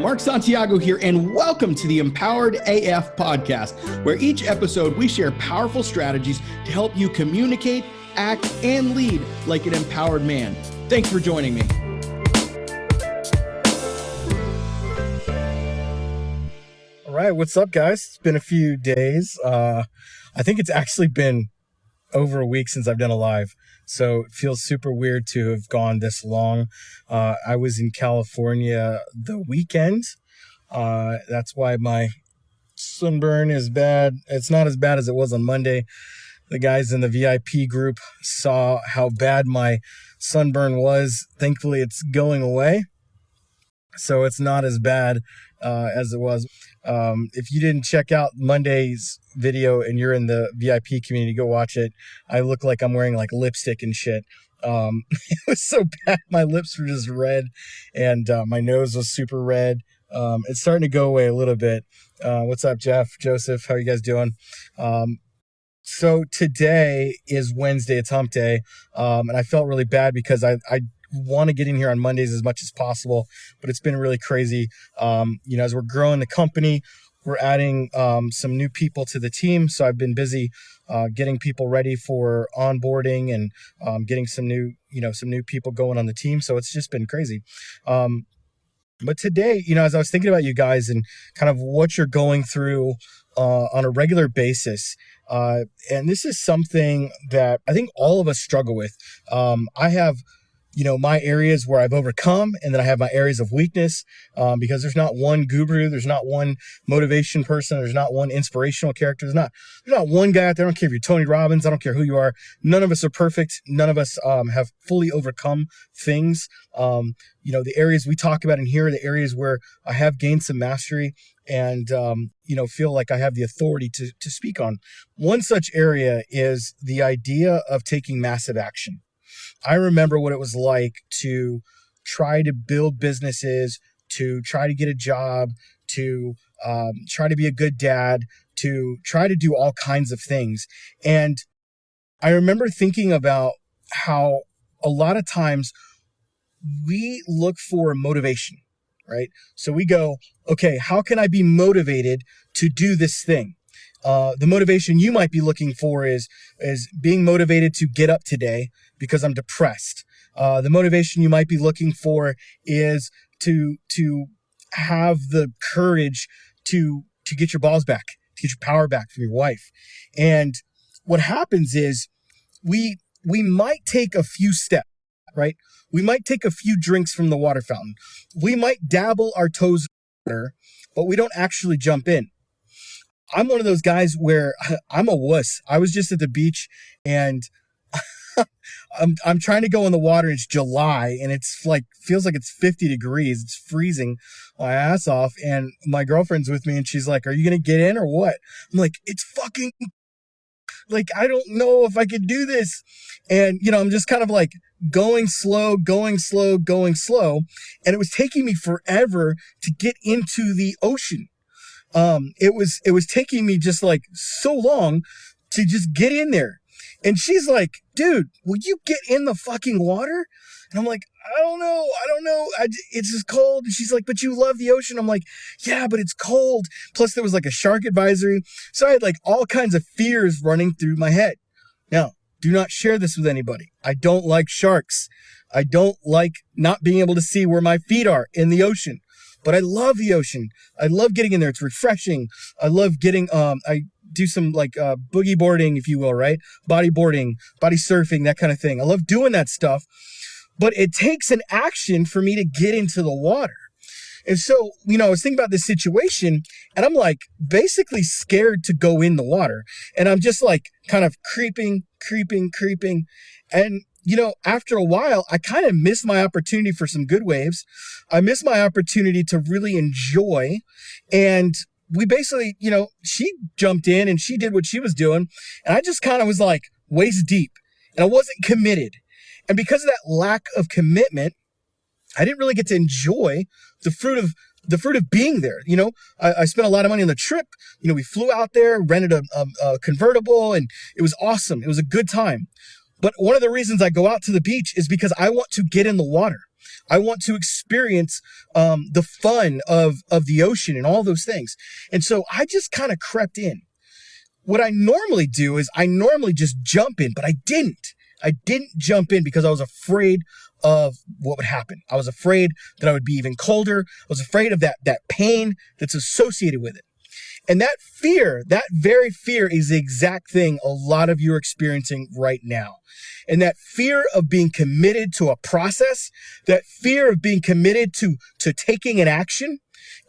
Mark Santiago here, and welcome to the Empowered AF podcast, where each episode we share powerful strategies to help you communicate, act, and lead like an empowered man. Thanks for joining me. All right, what's up, guys? It's been a few days. I think it's actually been over a week since I've done a live, so it feels super weird to have gone this long. I was in California the weekend. That's why my sunburn is bad. It's not as bad as it was on Monday. The guys in the VIP group saw how bad my sunburn was. Thankfully, it's going away, so it's not as bad as it was. If you didn't check out Monday's video and you're in the VIP community, go watch it. I look like I'm wearing like lipstick and shit. It was so bad. My lips were just red and my nose was super red. It's starting to go away a little bit. What's up, Jeff, Joseph? How you guys doing? So today is Wednesday. It's hump day. And I felt really bad because I want to get in here on Mondays as much as possible, but it's been really crazy. As we're growing the company, we're adding some new people to the team. So I've been busy getting people ready for onboarding and getting some new people going on the team. So it's just been crazy. But today, as I was thinking about you guys and kind of what you're going through on a regular basis, and this is something that I think all of us struggle with. I have my areas where I've overcome, and then I have my areas of weakness, because there's not one guru, there's not one motivation person, there's not one inspirational character, there's not one guy out there. I don't care if you're Tony Robbins, I don't care who you are. None of us are perfect. None of us have fully overcome things. The areas we talk about in here are the areas where I have gained some mastery and, feel like I have the authority to speak on. One such area is the idea of taking massive action. I remember what it was like to try to build businesses, to try to get a job, to try to be a good dad, to try to do all kinds of things. And I remember thinking about how a lot of times we look for motivation, right? So we go, okay, how can I be motivated to do this thing? The motivation you might be looking for is being motivated to get up today because I'm depressed. The motivation you might be looking for is to have the courage to get your balls back, to get your power back from your wife. And what happens is we might take a few steps, right? We might take a few drinks from the water fountain. We might dabble our toes in water, but we don't actually jump in. I'm one of those guys where I'm a wuss. I was just at the beach and I'm trying to go in the water. It's July and it's like, feels like it's 50 degrees. It's freezing my ass off. And my girlfriend's with me and she's like, are you going to get in or what? I'm like, it's fucking like, I don't know if I could do this. And, I'm just kind of like going slow. And it was taking me forever to get into the ocean. It was taking me just like so long to just get in there. And she's like, dude, will you get in the fucking water? And I'm like, I don't know. It's just cold. And she's like, but you love the ocean. I'm like, yeah, but it's cold. Plus there was like a shark advisory. So I had like all kinds of fears running through my head. Now, do not share this with anybody. I don't like sharks. I don't like not being able to see where my feet are in the ocean. But I love the ocean. I love getting in there. It's refreshing. I love getting, I do some like boogie boarding, if you will, right? Bodyboarding, body surfing, that kind of thing. I love doing that stuff. But it takes an action for me to get into the water. And so, I was thinking about this situation and I'm like basically scared to go in the water. And I'm just like kind of creeping. And after a while, I kind of missed my opportunity for some good waves. I missed my opportunity to really enjoy. And we basically, she jumped in and she did what she was doing. And I just kind of was like waist deep and I wasn't committed. And because of that lack of commitment, I didn't really get to enjoy the fruit of being there. I spent a lot of money on the trip. We flew out there, rented a convertible, and it was awesome. It was a good time. But one of the reasons I go out to the beach is because I want to get in the water. I want to experience the fun of the ocean and all those things. And so I just kind of crept in. What I normally do is I normally just jump in, but I didn't. I didn't jump in because I was afraid of what would happen. I was afraid that I would be even colder. I was afraid of that pain that's associated with it. And that fear, that very fear is the exact thing a lot of you are experiencing right now. And that fear of being committed to a process, that fear of being committed to taking an action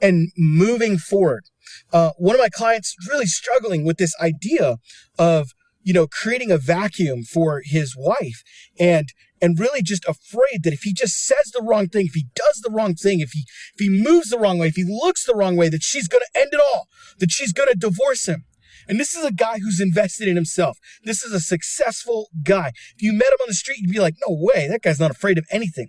and moving forward. One of my clients is really struggling with this idea of, creating a vacuum for his wife and really just afraid that if he just says the wrong thing, if he does the wrong thing, if he moves the wrong way, if he looks the wrong way, that she's going to end it all, that she's going to divorce him. And this is a guy who's invested in himself. This is a successful guy. If you met him on the street, you'd be like, no way, that guy's not afraid of anything.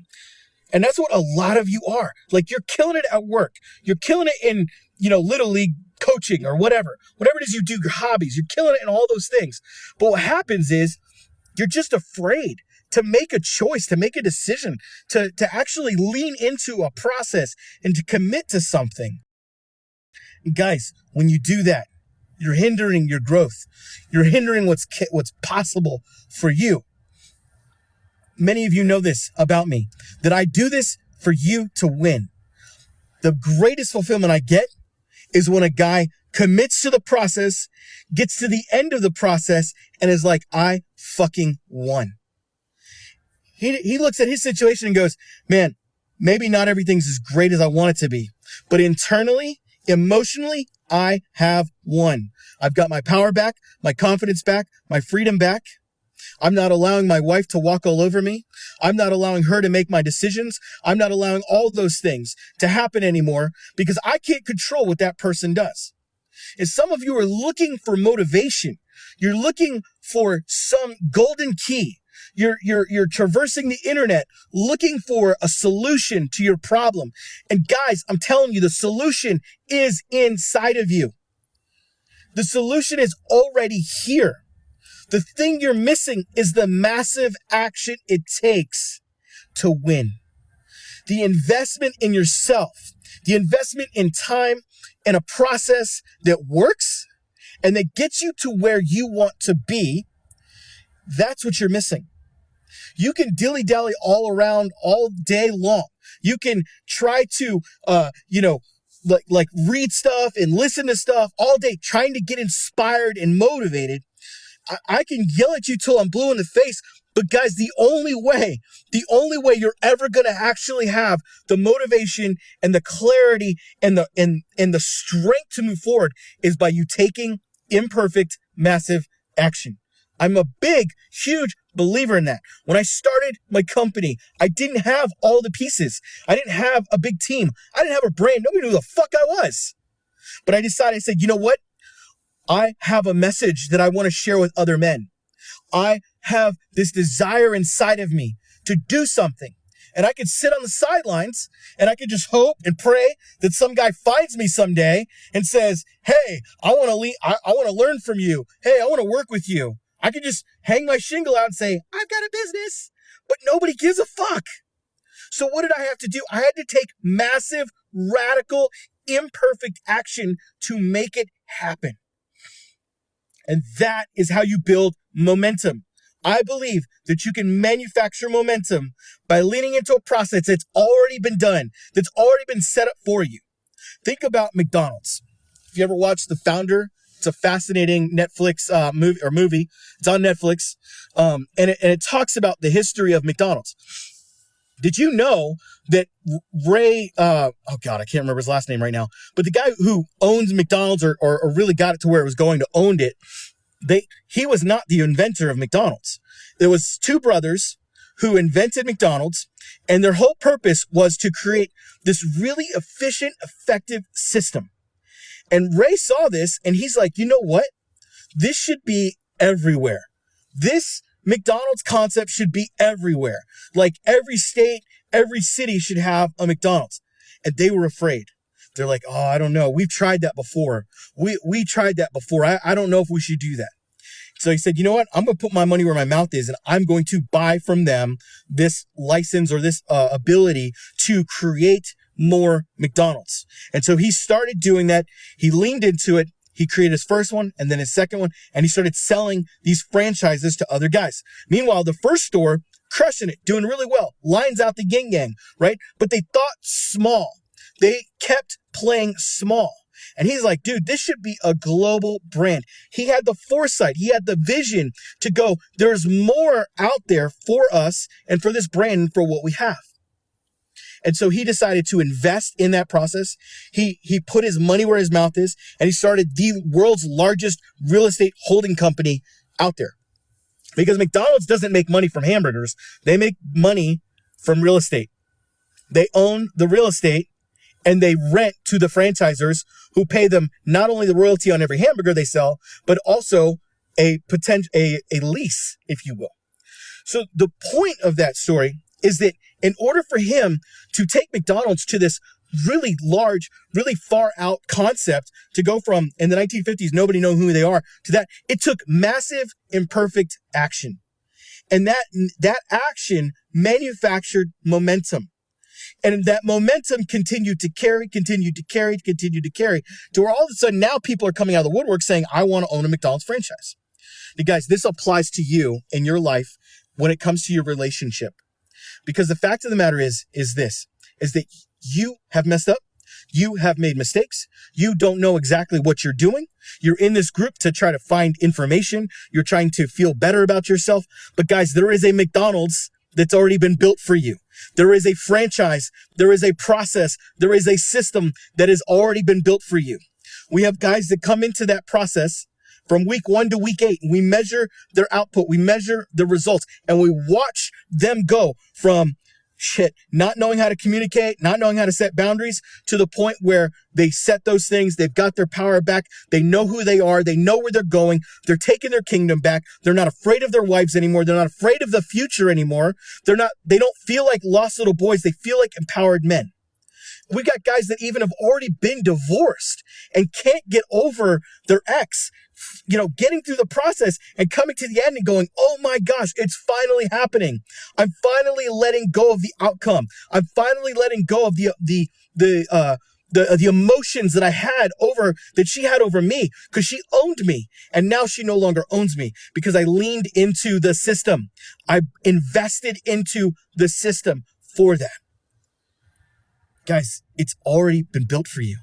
And that's what a lot of you are. Like, you're killing it at work. You're killing it in, Little League coaching or whatever it is you do, your hobbies, you're killing it in all those things. But what happens is you're just afraid to make a choice, to make a decision, to actually lean into a process and to commit to something. And guys, when you do that, you're hindering your growth. You're hindering what's possible for you. Many of you know this about me, that I do this for you to win. The greatest fulfillment I get is when a guy commits to the process, gets to the end of the process, and is like, I fucking won. He looks at his situation and goes, man, maybe not everything's as great as I want it to be, but internally, emotionally, I have won. I've got my power back, my confidence back, my freedom back. I'm not allowing my wife to walk all over me. I'm not allowing her to make my decisions. I'm not allowing all those things to happen anymore because I can't control what that person does. And some of you are looking for motivation. You're looking for some golden key. You're traversing the internet looking for a solution to your problem. And guys, I'm telling you, the solution is inside of you. The solution is already here. The thing you're missing is the massive action it takes to win. The investment in yourself, the investment in time and a process that works and that gets you to where you want to be, that's what you're missing. You can dilly-dally all around all day long. You can try to, read stuff and listen to stuff all day, trying to get inspired and motivated. I can yell at you till I'm blue in the face, but guys, the only way you're ever going to actually have the motivation and the clarity and the strength to move forward is by you taking imperfect, massive action. I'm a big, huge believer in that. When I started my company, I didn't have all the pieces. I didn't have a big team. I didn't have a brand. Nobody knew who the fuck I was. But I decided, I said, you know what? I have a message that I want to share with other men. I have this desire inside of me to do something. And I could sit on the sidelines and I could just hope and pray that some guy finds me someday and says, hey, I want to learn from you. Hey, I want to work with you. I could just hang my shingle out and say, I've got a business, but nobody gives a fuck. So what did I have to do? I had to take massive, radical, imperfect action to make it happen. And that is how you build momentum. I believe that you can manufacture momentum by leaning into a process that's already been done, that's already been set up for you. Think about McDonald's. If you ever watched The Founder, it's a fascinating Netflix movie. It's on Netflix, and it talks about the history of McDonald's. Did you know that Ray, I can't remember his last name right now, but the guy who owns McDonald's or really got it to where it was going to own it, he was not the inventor of McDonald's. There was two brothers who invented McDonald's, and their whole purpose was to create this really efficient, effective system. And Ray saw this, and he's like, you know what? This should be everywhere. This McDonald's concept should be everywhere. Like every state, every city should have a McDonald's. And they were afraid. They're like, oh, I don't know. We've tried that before. We tried that before. I don't know if we should do that. So he said, you know what? I'm going to put my money where my mouth is, and I'm going to buy from them this license or this ability to create more McDonald's. And so he started doing that. He leaned into it. He created his first one and then his second one, and he started selling these franchises to other guys. Meanwhile, the first store, crushing it, doing really well, lines out the yin yang, right? But they thought small. They kept playing small. And he's like, dude, this should be a global brand. He had the foresight. He had the vision to go, there's more out there for us and for this brand and for what we have. And so he decided to invest in that process. He put his money where his mouth is, and he started the world's largest real estate holding company out there. Because McDonald's doesn't make money from hamburgers. They make money from real estate. They own the real estate, and they rent to the franchisors who pay them not only the royalty on every hamburger they sell, but also a lease, if you will. So the point of that story is that in order for him to take McDonald's to this really large, really far out concept, to go from in the 1950s, nobody know who they are, to that, it took massive imperfect action. And that action manufactured momentum. And that momentum continued to carry, to where all of a sudden now people are coming out of the woodwork saying, I want to own a McDonald's franchise. Now, guys, this applies to you in your life when it comes to your relationship. Because the fact of the matter is that you have messed up. You have made mistakes. You don't know exactly what you're doing. You're in this group to try to find information. You're trying to feel better about yourself. But guys, there is a McDonald's that's already been built for you. There is a franchise. There is a process. There is a system that has already been built for you. We have guys that come into that process from week 1 to week 8. We measure their output. We measure the results, and we watch them go from not knowing how to communicate, not knowing how to set boundaries, to the point where they set those things. They've got their power back. They know who they are. They know where they're going. They're taking their kingdom back. They're not afraid of their wives anymore. They're not afraid of the future anymore. They don't feel like lost little boys. They feel like empowered men. We got guys that even have already been divorced and can't get over their ex, getting through the process and coming to the end and going, oh my gosh, it's finally happening. I'm finally letting go of the outcome. I'm finally letting go of the emotions that that she had over me, because she owned me, and now she no longer owns me because I leaned into the system. I invested into the system for that. Guys, it's already been built for you.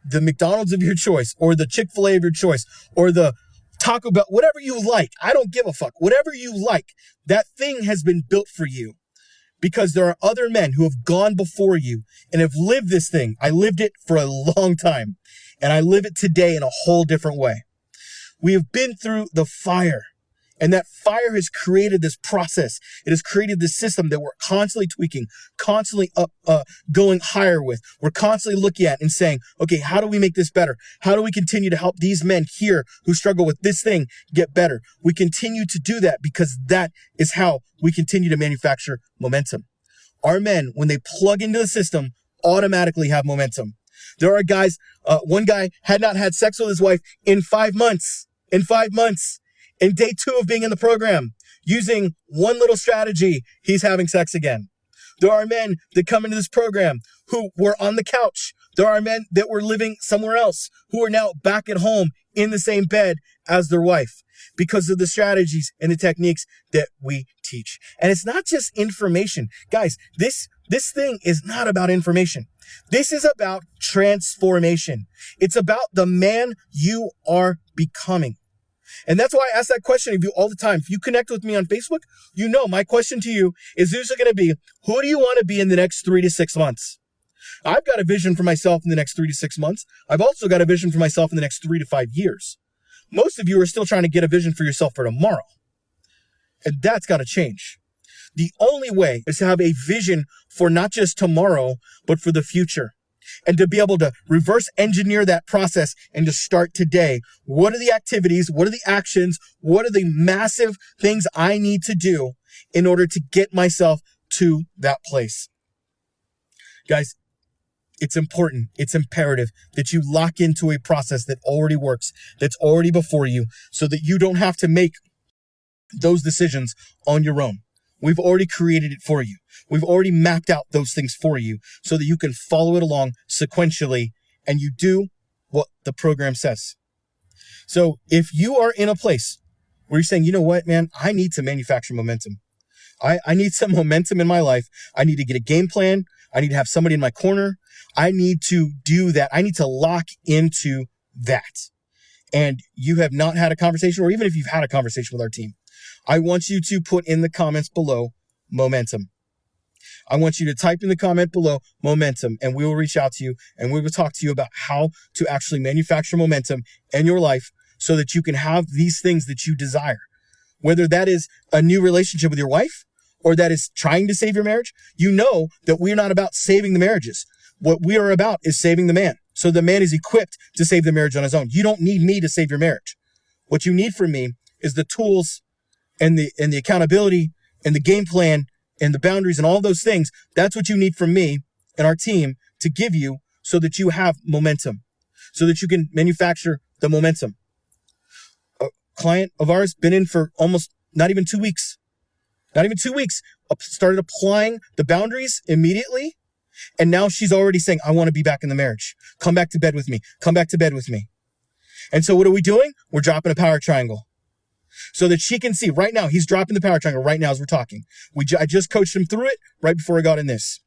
The McDonald's of your choice, or the Chick-fil-A of your choice, or the Taco Bell, whatever you like. I don't give a fuck. Whatever you like, that thing has been built for you, because there are other men who have gone before you and have lived this thing. I lived it for a long time, and I live it today in a whole different way. We have been through the fire. And that fire has created this process. It has created this system that we're constantly tweaking, constantly going higher with. We're constantly looking at and saying, okay, how do we make this better? How do we continue to help these men here who struggle with this thing get better? We continue to do that because that is how we continue to manufacture momentum. Our men, when they plug into the system, automatically have momentum. There are guys, one guy had not had sex with his wife in 5 months. In day 2 of being in the program, using one little strategy, he's having sex again. There are men that come into this program who were on the couch. There are men that were living somewhere else who are now back at home in the same bed as their wife because of the strategies and the techniques that we teach. And it's not just information. Guys, this thing is not about information. This is about transformation. It's about the man you are becoming. And that's why I ask that question of you all the time. If you connect with me on Facebook, my question to you is usually going to be, who do you want to be in the next 3 to 6 months? I've got a vision for myself in the next 3 to 6 months. I've also got a vision for myself in the next 3 to 5 years. Most of you are still trying to get a vision for yourself for tomorrow. And that's got to change. The only way is to have a vision for not just tomorrow, but for the future. And to be able to reverse engineer that process and to start today. What are the activities? What are the actions? What are the massive things I need to do in order to get myself to that place? Guys, it's important, it's imperative that you lock into a process that already works, that's already before you, so that you don't have to make those decisions on your own. We've already created it for you. We've already mapped out those things for you so that you can follow it along sequentially and you do what the program says. So if you are in a place where you're saying, you know what, man, I need to manufacture momentum. I need some momentum in my life. I need to get a game plan. I need to have somebody in my corner. I need to do that. I need to lock into that. And you have not had a conversation, or even if you've had a conversation with our team, I want you to put in the comments below momentum. I want you to type in the comment below momentum, and we will reach out to you and we will talk to you about how to actually manufacture momentum in your life so that you can have these things that you desire. Whether that is a new relationship with your wife or that is trying to save your marriage, you know that we're not about saving the marriages. What we are about is saving the man. So the man is equipped to save the marriage on his own. You don't need me to save your marriage. What you need from me is the tools and the accountability and the game plan and the boundaries and all those things. That's what you need from me and our team to give you so that you have momentum, so that you can manufacture the momentum. A client of ours been in for almost not even 2 weeks, started applying the boundaries immediately. And now she's already saying, I want to be back in the marriage. Come back to bed with me. Come back to bed with me. And so what are we doing? We're dropping a power triangle so that she can see right now. He's dropping the power triangle right now as we're talking. I just coached him through it right before I got in this.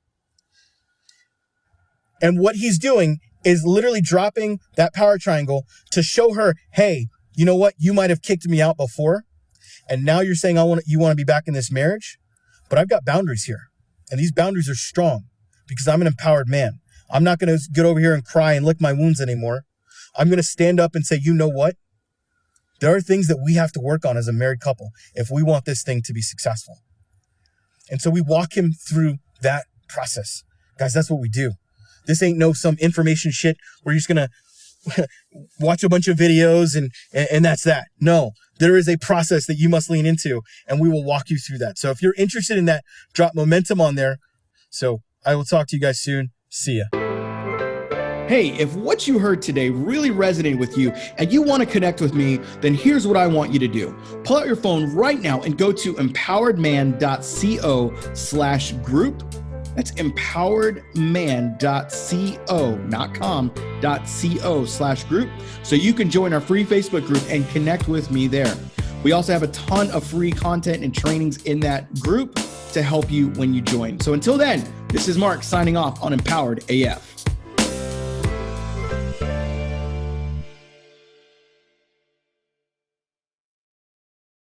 And what he's doing is literally dropping that power triangle to show her, hey, you know what? You might have kicked me out before. And now you're saying you want to be back in this marriage, but I've got boundaries here. And these boundaries are strong because I'm an empowered man. I'm not going to get over here and cry and lick my wounds anymore. I'm going to stand up and say, you know what? There are things that we have to work on as a married couple if we want this thing to be successful. And so we walk him through that process. Guys, that's what we do. This ain't some information shit where you're just going to watch a bunch of videos and that's that. No, there is a process that you must lean into and we will walk you through that. So if you're interested in that, drop momentum on there. So I will talk to you guys soon. See ya. Hey, if what you heard today really resonated with you and you want to connect with me, then here's what I want you to do. Pull out your phone right now and go to empoweredman.co/group. That's empoweredman.co, not com.co/group. So you can join our free Facebook group and connect with me there. We also have a ton of free content and trainings in that group to help you when you join. So until then, this is Mark signing off on Empowered AF.